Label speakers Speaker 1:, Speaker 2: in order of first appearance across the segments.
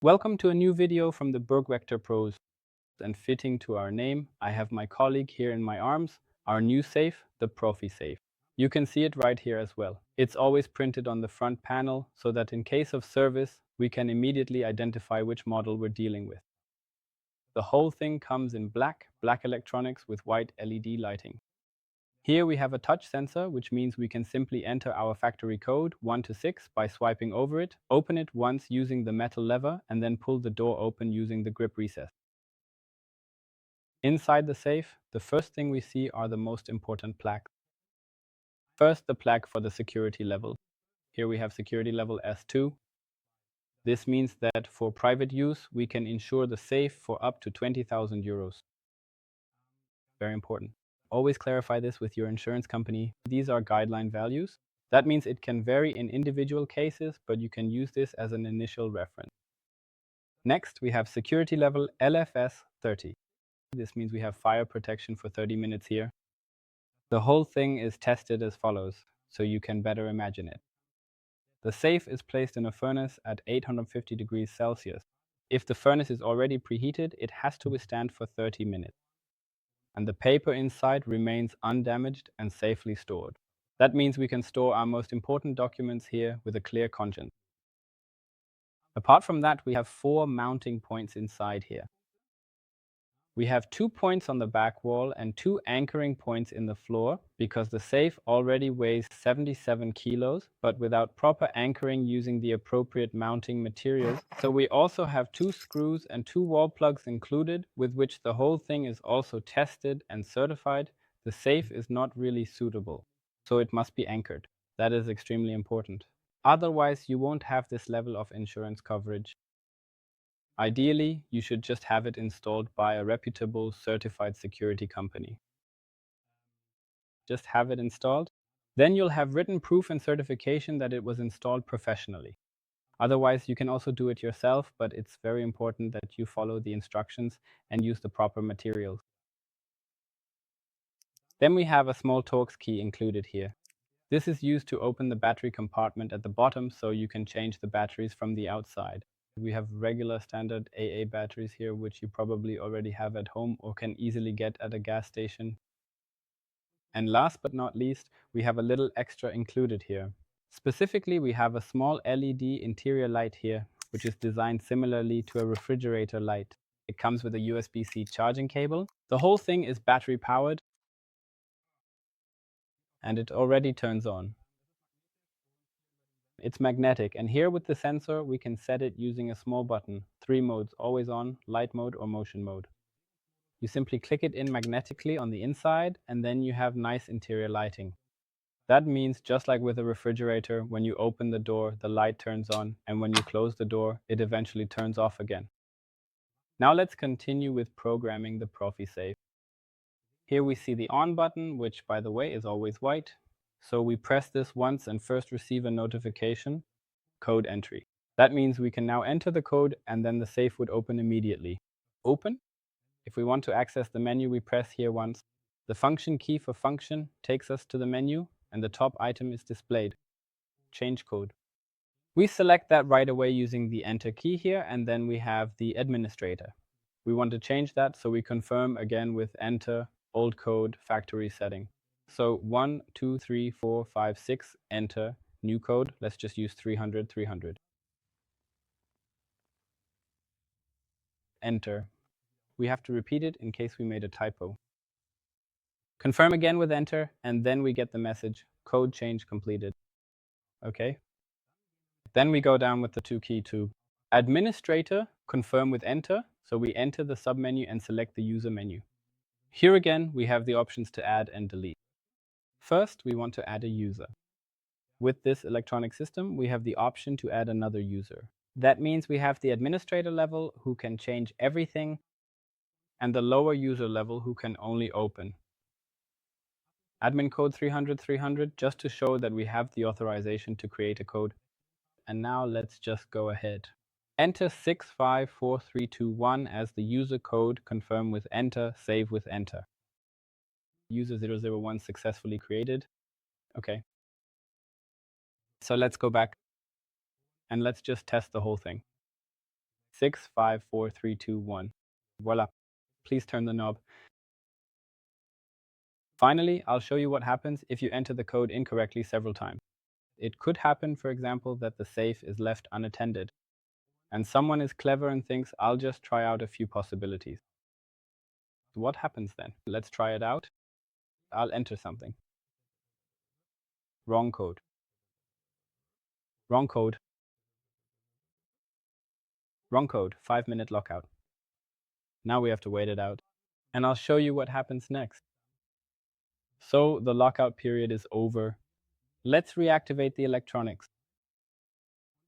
Speaker 1: Welcome to a new video from the Burg-Wächter pros. And fitting to our name, I have my colleague here in my arms, our new safe, the Profi safe. You can see it right here as well. It's always printed on the front panel so that in case of service, we can immediately identify which model we're dealing with. The whole thing comes in black electronics with white LED lighting. Here we have a touch sensor, which means we can simply enter our factory code 1 to 6 by swiping over it, open it once using the metal lever, and then pull the door open using the grip recess. Inside the safe, the first thing we see are the most important plaques. First, the plaque for the security level. Here we have security level S2. This means that for private use, we can insure the safe for up to 20,000 euros. Very important. Always clarify this with your insurance company. These are guideline values. That means it can vary in individual cases, but you can use this as an initial reference. Next, we have security level LFS 30. This means we have fire protection for 30 minutes here. The whole thing is tested as follows, so you can better imagine it. The safe is placed in a furnace at 850 degrees Celsius. If the furnace is already preheated, it has to withstand for 30 minutes. And the paper inside remains undamaged and safely stored. That means we can store our most important documents here with a clear conscience. Apart from that, we have 4 mounting points inside here. We have 2 points on the back wall and 2 anchoring points in the floor because the safe already weighs 77 kilos, but without proper anchoring using the appropriate mounting materials. So we also have 2 screws and 2 wall plugs included, with which the whole thing is also tested and certified. The safe is not really suitable, so it must be anchored. That is extremely important. Otherwise, you won't have this level of insurance coverage. Ideally, you should just have it installed by a reputable, certified security company. Just have it installed. Then you'll have written proof and certification that it was installed professionally. Otherwise, you can also do it yourself, but it's very important that you follow the instructions and use the proper materials. Then we have a small Torx key included here. This is used to open the battery compartment at the bottom so you can change the batteries from the outside. We have regular standard AA batteries here, which you probably already have at home or can easily get at a gas station. And last but not least, we have a little extra included here. Specifically, we have a small LED interior light here, which is designed similarly to a refrigerator light. It comes with a USB-C charging cable. The whole thing is battery powered, and it already turns on. It's magnetic, and here with the sensor we can set it using a small button. 3 modes: always on, light mode or motion mode. You simply click it in magnetically on the inside and then you have nice interior lighting. That means, just like with a refrigerator, when you open the door the light turns on, and when you close the door it eventually turns off again. Now let's continue with programming the Profi safe. Here we see the on button, which by the way is always white. So we press this once and first receive a notification, code entry. That means we can now enter the code and then the safe would open immediately. Open. If we want to access the menu, we press here once. The function key for function takes us to the menu and the top item is displayed. Change code. We select that right away using the enter key here, and then we have the administrator. We want to change that, so we confirm again with enter, old code, factory setting. So 1, 2, 3, 4, 5, 6, enter, new code. Let's just use 300, 300. Enter. We have to repeat it in case we made a typo. Confirm again with enter, and then we get the message, code change completed. Okay. Then we go down with the 2 key to administrator, confirm with enter. So we enter the submenu and select the user menu. Here again, we have the options to add and delete. First, we want to add a user. With this electronic system, we have the option to add another user. That means we have the administrator level who can change everything, and the lower user level who can only open. Admin code 300, 300, just to show that we have the authorization to create a code. And now let's just go ahead. Enter 654321 as the user code, confirm with enter, save with enter. User 001 successfully created. Okay. So let's go back and let's just test the whole thing. 6, 5, 4, 3, 2, 1. Voila. Please turn the knob. Finally, I'll show you what happens if you enter the code incorrectly several times. It could happen, for example, that the safe is left unattended, and someone is clever and thinks, I'll just try out a few possibilities. What happens then? Let's try it out. I'll enter something. Wrong code. Wrong code. Wrong code. 5-minute lockout. Now we have to wait it out. And I'll show you what happens next. So the lockout period is over. Let's reactivate the electronics.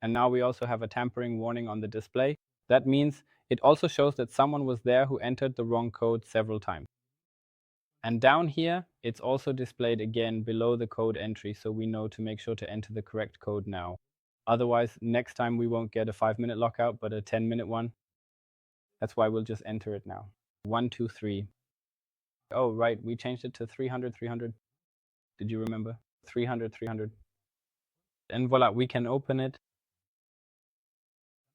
Speaker 1: And now we also have a tampering warning on the display. That means it also shows that someone was there who entered the wrong code several times. And down here, it's also displayed again below the code entry, so we know to make sure to enter the correct code now. Otherwise, next time we won't get a 5-minute lockout, but a 10-minute one. That's why we'll just enter it now. 1, 2, 3. Oh, right, we changed it to 300, 300. Did you remember? 300, 300. And voila, we can open it.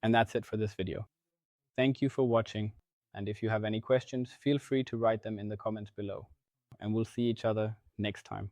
Speaker 1: And that's it for this video. Thank you for watching. And if you have any questions, feel free to write them in the comments below. And we'll see each other next time.